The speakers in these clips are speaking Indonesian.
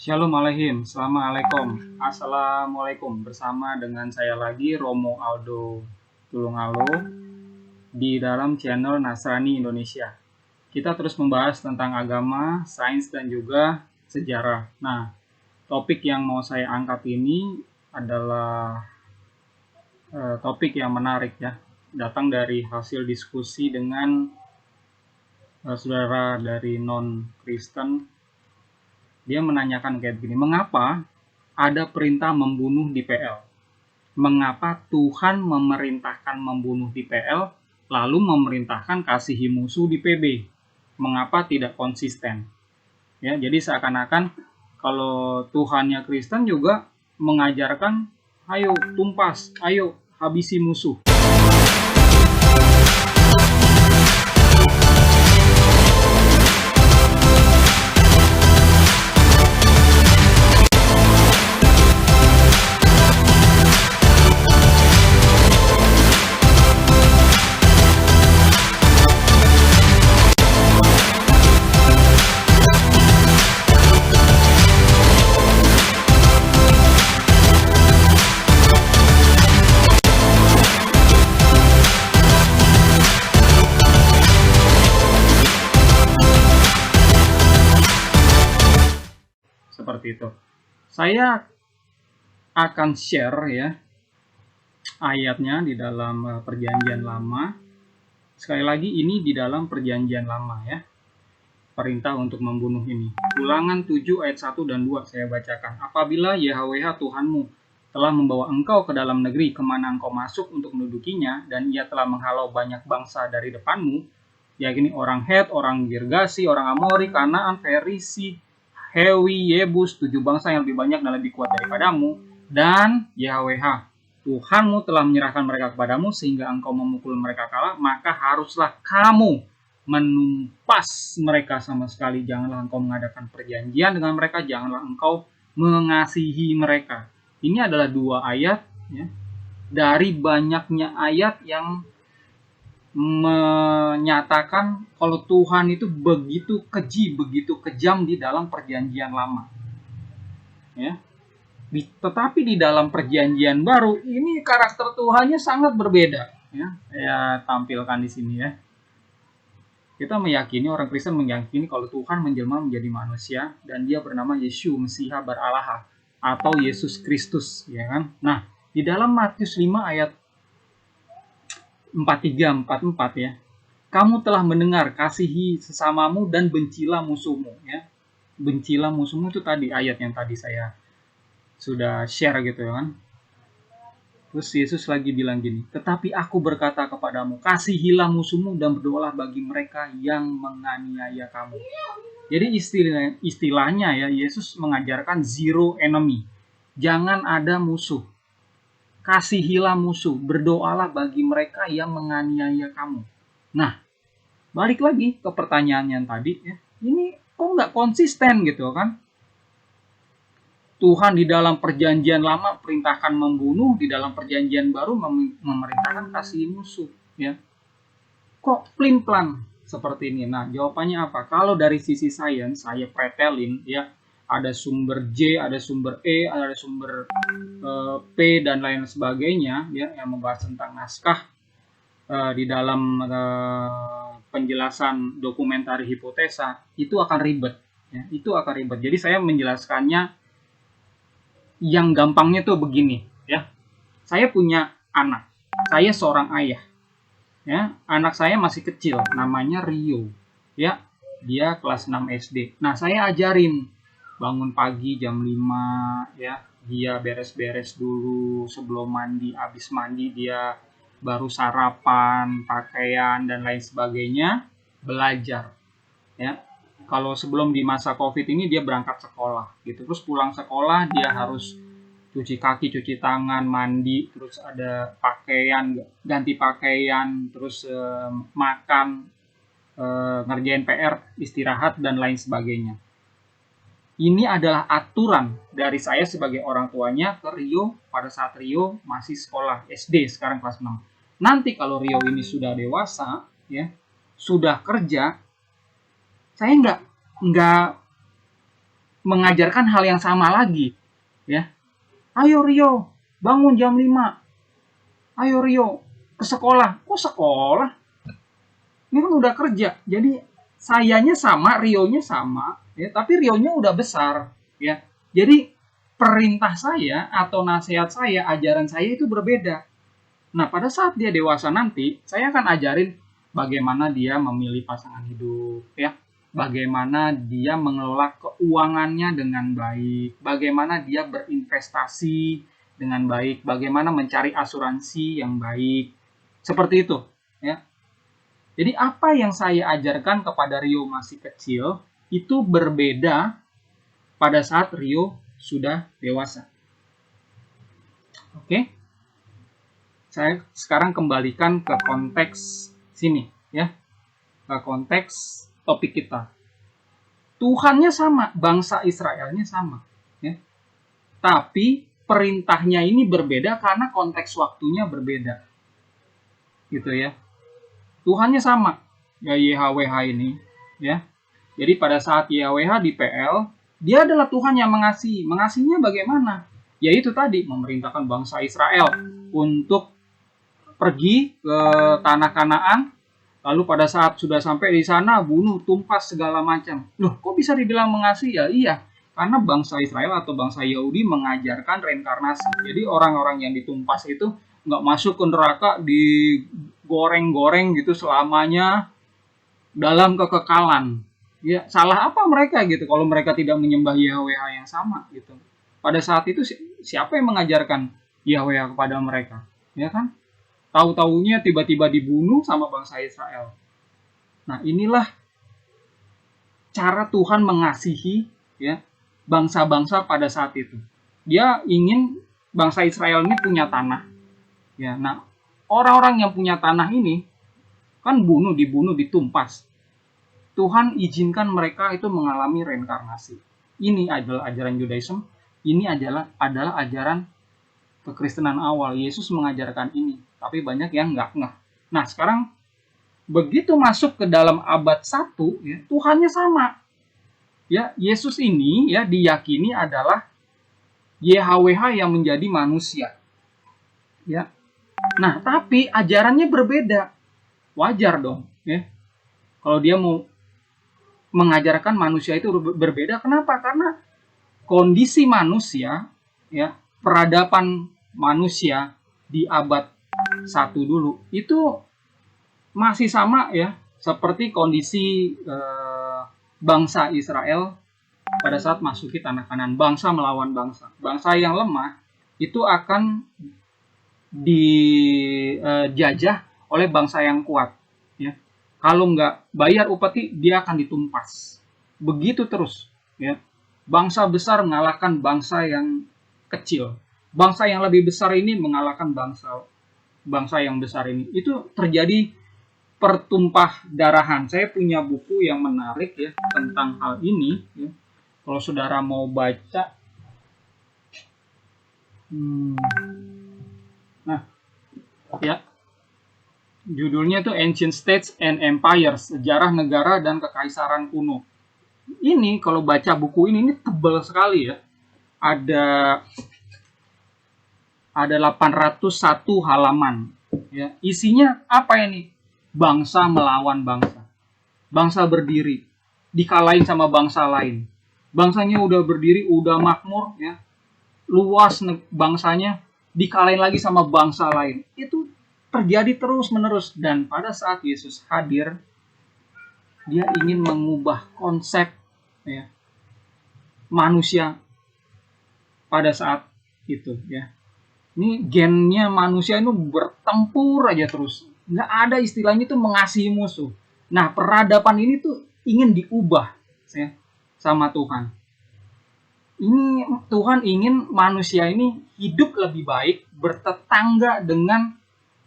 Shalom Aleihim, Assalamualaikum. Assalamualaikum. Bersama dengan saya lagi Romo Aldo Tulungalo di dalam channel Nasrani Indonesia. Kita terus membahas tentang agama, sains dan juga sejarah. Nah, topik yang mau saya angkat ini adalah topik yang menarik ya. Datang dari hasil diskusi dengan saudara dari non-Kristen. Dia menanyakan kayak begini, mengapa ada perintah membunuh di PL? Mengapa Tuhan memerintahkan membunuh di PL, lalu memerintahkan kasihi musuh di PB? Mengapa tidak konsisten? Ya, jadi seakan-akan kalau Tuhannya Kristen juga mengajarkan, ayo tumpas, ayo habisi musuh. Seperti itu. Saya akan share ya ayatnya di dalam Perjanjian Lama. Sekali lagi ini di dalam Perjanjian Lama ya. Perintah untuk membunuh ini. Ulangan 7 ayat 1 dan 2 saya bacakan. Apabila YHWH Tuhanmu telah membawa engkau ke dalam negeri kemana engkau masuk untuk mendudukinya, dan ia telah menghalau banyak bangsa dari depanmu, yakni orang Het, orang Girgasi, orang Amori, Kanaan, Ferisi, Hewi, Yebus, 7 bangsa yang lebih banyak dan lebih kuat daripadamu, dan YHWH Tuhanmu telah menyerahkan mereka kepadamu sehingga engkau memukul mereka kalah, maka haruslah kamu menumpas mereka sama sekali. Janganlah engkau mengadakan perjanjian dengan mereka, janganlah engkau mengasihi mereka. Ini adalah 2 ayat ya, dari banyaknya ayat yang menyatakan kalau Tuhan itu begitu keji, begitu kejam di dalam Perjanjian Lama. Ya. Tetapi di dalam Perjanjian Baru ini karakter Tuhannya sangat berbeda. Ya, saya tampilkan di sini ya. Kita meyakini, orang Kristen meyakini kalau Tuhan menjelma menjadi manusia dan dia bernama Yesus Mesiha Bar Allah atau Yesus Kristus, ya kan? Nah, di dalam Matius 5 ayat 43-44 ya. Kamu telah mendengar, kasihi sesamamu dan bencilah musuhmu ya. Bencilah musuhmu itu tadi ayat yang tadi saya sudah share gitu ya kan. Terus Yesus lagi bilang gini, tetapi aku berkata kepadamu, kasihilah musuhmu dan berdoalah bagi mereka yang menganiaya kamu. Jadi istilahnya ya, Yesus mengajarkan zero enemy. Jangan ada musuh. Kasihilah musuh, berdoalah bagi mereka yang menganiaya kamu. Nah, balik lagi ke pertanyaan yang tadi ya. Ini kok nggak konsisten gitu kan? Tuhan di dalam Perjanjian Lama perintahkan membunuh, di dalam Perjanjian Baru memerintahkan kasih musuh ya. Kok plin-plan seperti ini? Nah, jawabannya apa? Kalau dari sisi sains saya pretelin ya, ada sumber J, ada sumber E, ada sumber P dan lain sebagainya ya, yang membahas tentang naskah di dalam penjelasan dokumentari hipotesa, itu akan ribet ya, itu akan ribet. Jadi saya menjelaskannya yang gampangnya tuh begini ya. Saya punya anak, saya seorang ayah ya, anak saya masih kecil, namanya Rio ya, dia kelas 6 SD. Nah, saya ajarin bangun pagi jam 5 ya, dia beres-beres dulu sebelum mandi, habis mandi dia baru sarapan, pakaian dan lain sebagainya, belajar ya. Kalau sebelum di masa Covid ini dia berangkat sekolah gitu, terus pulang sekolah dia harus cuci kaki, cuci tangan, mandi, terus ada pakaian, ganti pakaian, terus makan, ngerjain PR, istirahat dan lain sebagainya. Ini adalah aturan dari saya sebagai orang tuanya ke Rio pada saat Rio masih sekolah SD, sekarang kelas 6. Nanti kalau Rio ini sudah dewasa, ya, sudah kerja, saya nggak mengajarkan hal yang sama lagi, ya. Ayo Rio, bangun jam 5. Ayo Rio, ke sekolah. Kok sekolah? Ini kan udah kerja. Jadi sayanya sama, Rio-nya sama, ya, tapi Rio-nya udah besar, ya. Jadi perintah saya atau nasihat saya, ajaran saya itu berbeda. Nah, pada saat dia dewasa nanti, saya akan ajarin bagaimana dia memilih pasangan hidup, ya. Bagaimana dia mengelola keuangannya dengan baik, bagaimana dia berinvestasi dengan baik, bagaimana mencari asuransi yang baik. Seperti itu, ya. Jadi apa yang saya ajarkan kepada Rio masih kecil itu berbeda pada saat Rio sudah dewasa. Oke? Saya sekarang kembalikan ke konteks sini, ya. Ke konteks topik kita. Tuhannya sama, bangsa Israelnya sama, ya. Tapi perintahnya ini berbeda karena konteks waktunya berbeda. Gitu ya. Tuhannya sama, ya YHWH ini, ya. Jadi pada saat YHWH di PL, dia adalah Tuhan yang mengasihi. Mengasihinya bagaimana? Yaitu tadi memerintahkan bangsa Israel untuk pergi ke tanah Kanaan, lalu pada saat sudah sampai di sana bunuh, tumpas segala macam. Loh, kok bisa dibilang mengasihi? Ya iya, karena bangsa Israel atau bangsa Yahudi mengajarkan reinkarnasi. Jadi orang-orang yang ditumpas itu nggak masuk ke neraka, digoreng-goreng gitu selamanya dalam kekekalan. Ya, salah apa mereka gitu kalau mereka tidak menyembah YHWH yang sama gitu. Pada saat itu siapa yang mengajarkan YHWH kepada mereka? Ya kan? Tahu-taunya tiba-tiba dibunuh sama bangsa Israel. Nah, inilah cara Tuhan mengasihi, ya, bangsa-bangsa pada saat itu. Dia ingin bangsa Israel ini punya tanah. Ya, nah, orang-orang yang punya tanah ini kan dibunuh, ditumpas. Tuhan izinkan mereka itu mengalami reinkarnasi. Ini adalah ajaran Judaism, ini adalah ajaran kekristenan awal. Yesus mengajarkan ini, tapi banyak yang nggak ngeh. Nah, sekarang begitu masuk ke dalam abad 1, ya, Tuhannya sama. Ya, Yesus ini ya diyakini adalah YHWH yang menjadi manusia. Ya. Nah, tapi ajarannya berbeda. Wajar dong, ya. Kalau dia mau mengajarkan manusia itu berbeda, kenapa? Karena kondisi manusia, ya, peradaban manusia di abad 1 dulu itu masih sama, ya, seperti kondisi bangsa Israel pada saat masuki tanah Kanaan. Bangsa melawan bangsa. Bangsa yang lemah itu akan dijajah oleh bangsa yang kuat, ya. Kalau nggak bayar upeti, dia akan ditumpas. Begitu terus, ya. Bangsa besar mengalahkan bangsa yang kecil. Bangsa yang lebih besar ini mengalahkan bangsa yang besar ini. Itu terjadi pertumpah darahan. Saya punya buku yang menarik, ya, tentang hal ini, ya. Kalau saudara mau baca, nah, ya, judulnya itu Ancient States and Empires, Sejarah Negara dan Kekaisaran Kuno. Ini kalau baca buku ini tebal sekali, ya. Ada 801 halaman, ya. Isinya apa ini? Bangsa melawan bangsa. Bangsa berdiri, dikalahin sama bangsa lain. Bangsanya udah berdiri, udah makmur, ya. Luas bangsanya, dikalahin lagi sama bangsa lain. Itu terjadi terus-menerus. Dan pada saat Yesus hadir, dia ingin mengubah konsep, ya, manusia pada saat itu, ya. Ini gennya manusia itu bertempur aja terus. Nggak ada istilahnya itu mengasihi musuh. Nah, peradaban ini tuh ingin diubah, ya, sama Tuhan. Ini Tuhan ingin manusia ini hidup lebih baik, bertetangga dengan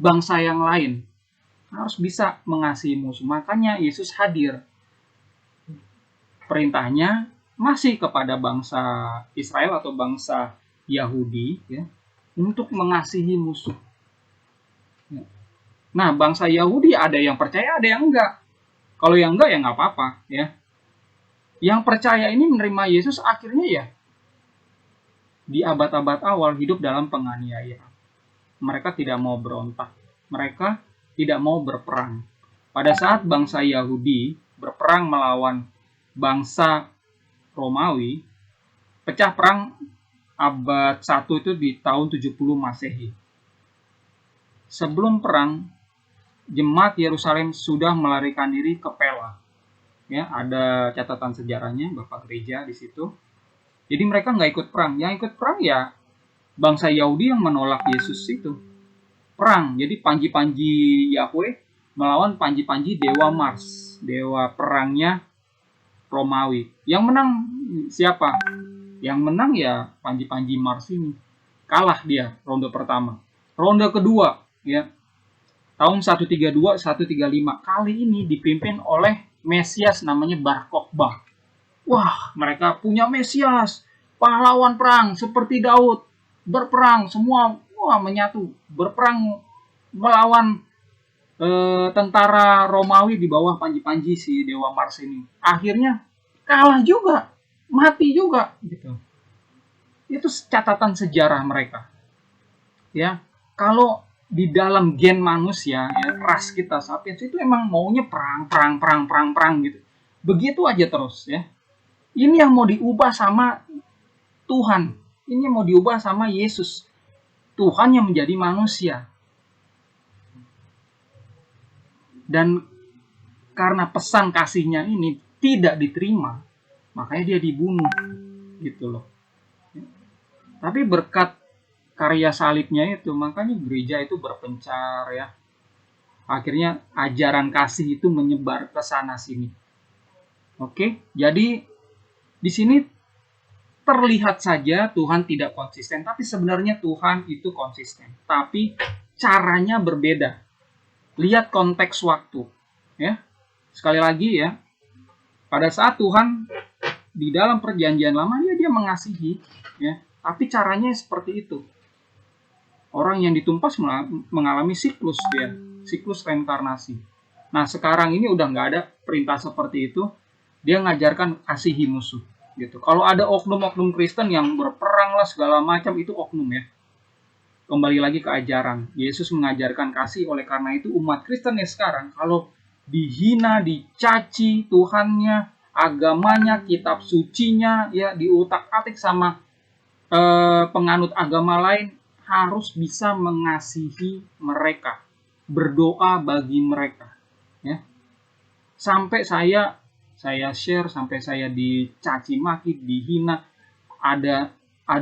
bangsa yang lain. Harus bisa mengasihi musuh. Makanya Yesus hadir. Perintahnya masih kepada bangsa Israel atau bangsa Yahudi, ya, untuk mengasihi musuh. Nah, bangsa Yahudi ada yang percaya, ada yang enggak. Kalau yang enggak ya nggak apa-apa, ya. Yang percaya ini menerima Yesus akhirnya ya di abad-abad awal hidup dalam penganiayaan. Mereka tidak mau berontak. Mereka tidak mau berperang. Pada saat bangsa Yahudi berperang melawan bangsa Romawi, pecah perang abad 1 itu di tahun 70 Masehi. Sebelum perang, jemaat Yerusalem sudah melarikan diri ke Pella. Ya, ada catatan sejarahnya, Bapak Gereja di situ. Jadi mereka nggak ikut perang. Yang ikut perang ya bangsa Yahudi yang menolak Yesus itu. Perang. Jadi panji-panji Yahweh melawan panji-panji dewa Mars, dewa perangnya Romawi. Yang menang siapa? Yang menang ya panji-panji Mars ini. Kalah dia ronde pertama. Ronde kedua ya tahun 132 135 kali ini dipimpin oleh Mesias namanya Bar Kokhba. Wah, mereka punya Mesias, pahlawan perang seperti Daud, berperang semua menyatu, berperang melawan tentara Romawi di bawah panji-panji si dewa Mars ini. Akhirnya kalah juga, mati juga gitu. Itu catatan sejarah mereka. Ya, kalau di dalam gen manusia, ya, ras kita sapiens itu emang maunya perang gitu. Begitu aja terus ya. Ini yang mau diubah sama Tuhan. Ini yang mau diubah sama Yesus. Tuhan yang menjadi manusia. Dan karena pesan kasihnya ini tidak diterima, makanya dia dibunuh. Gitu loh. Tapi berkat karya salibnya itu, makanya gereja itu berpencar ya. Akhirnya ajaran kasih itu menyebar ke sana sini. Oke, jadi di sini terlihat saja Tuhan tidak konsisten, tapi sebenarnya Tuhan itu konsisten. Tapi caranya berbeda. Lihat konteks waktu, ya. Sekali lagi ya, pada saat Tuhan di dalam perjanjian lama dia mengasihi, ya. Tapi caranya seperti itu. Orang yang ditumpas mengalami siklus dia, siklus reinkarnasi. Nah sekarang ini udah nggak ada perintah seperti itu. Dia ngajarkan kasihi musuh. Gitu. Kalau ada oknum-oknum Kristen yang berperang lah segala macam, itu oknum ya. Kembali lagi ke ajaran. Yesus mengajarkan kasih, oleh karena itu umat Kristen ya sekarang kalau dihina, dicaci Tuhannya, agamanya, kitab sucinya ya diutak-atik sama penganut agama lain, harus bisa mengasihi mereka, berdoa bagi mereka ya. Sampai saya share, sampai saya dicaci maki, dihina, ada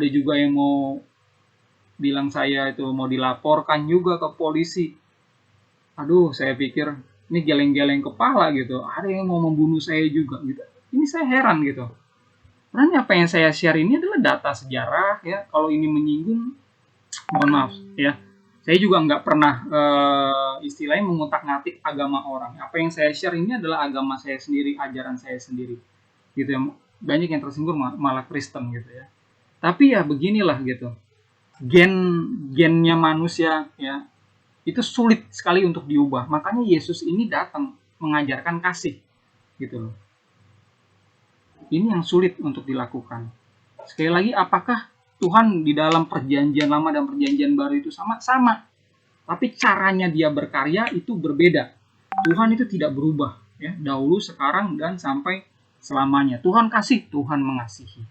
juga yang mau bilang saya itu mau dilaporkan juga ke polisi. Aduh, saya pikir ini geleng-geleng kepala gitu, ada yang mau membunuh saya juga gitu. Ini saya heran gitu. Karena apa yang saya share ini adalah data sejarah ya. Kalau ini menyinggung, mohon maaf ya. Saya juga nggak pernah istilahnya mengutak-ngatik agama orang. Apa yang saya share ini adalah agama saya sendiri, ajaran saya sendiri. Gitu ya. Banyak yang tersinggung malah Kristen gitu ya. Tapi ya beginilah gitu. Gennya manusia ya itu sulit sekali untuk diubah. Makanya Yesus ini datang mengajarkan kasih gitu loh. Ini yang sulit untuk dilakukan. Sekali lagi, apakah Tuhan di dalam perjanjian lama dan perjanjian baru itu sama? Sama. Tapi caranya dia berkarya itu berbeda. Tuhan itu tidak berubah. Ya, dahulu, sekarang, dan sampai selamanya. Tuhan kasih, Tuhan mengasihi.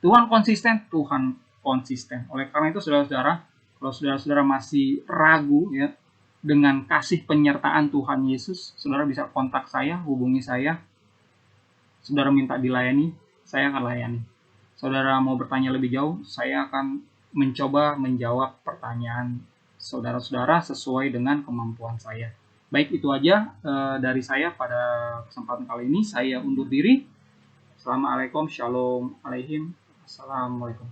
Tuhan konsisten, Tuhan konsisten. Oleh karena itu, saudara-saudara, kalau saudara-saudara masih ragu ya dengan kasih penyertaan Tuhan Yesus, saudara bisa kontak saya, hubungi saya. Saudara minta dilayani, saya akan layani. Saudara mau bertanya lebih jauh, saya akan mencoba menjawab pertanyaan saudara-saudara sesuai dengan kemampuan saya. Baik, itu aja dari saya pada kesempatan kali ini. Saya undur diri. Assalamualaikum, shalom aleihim, assalamualaikum.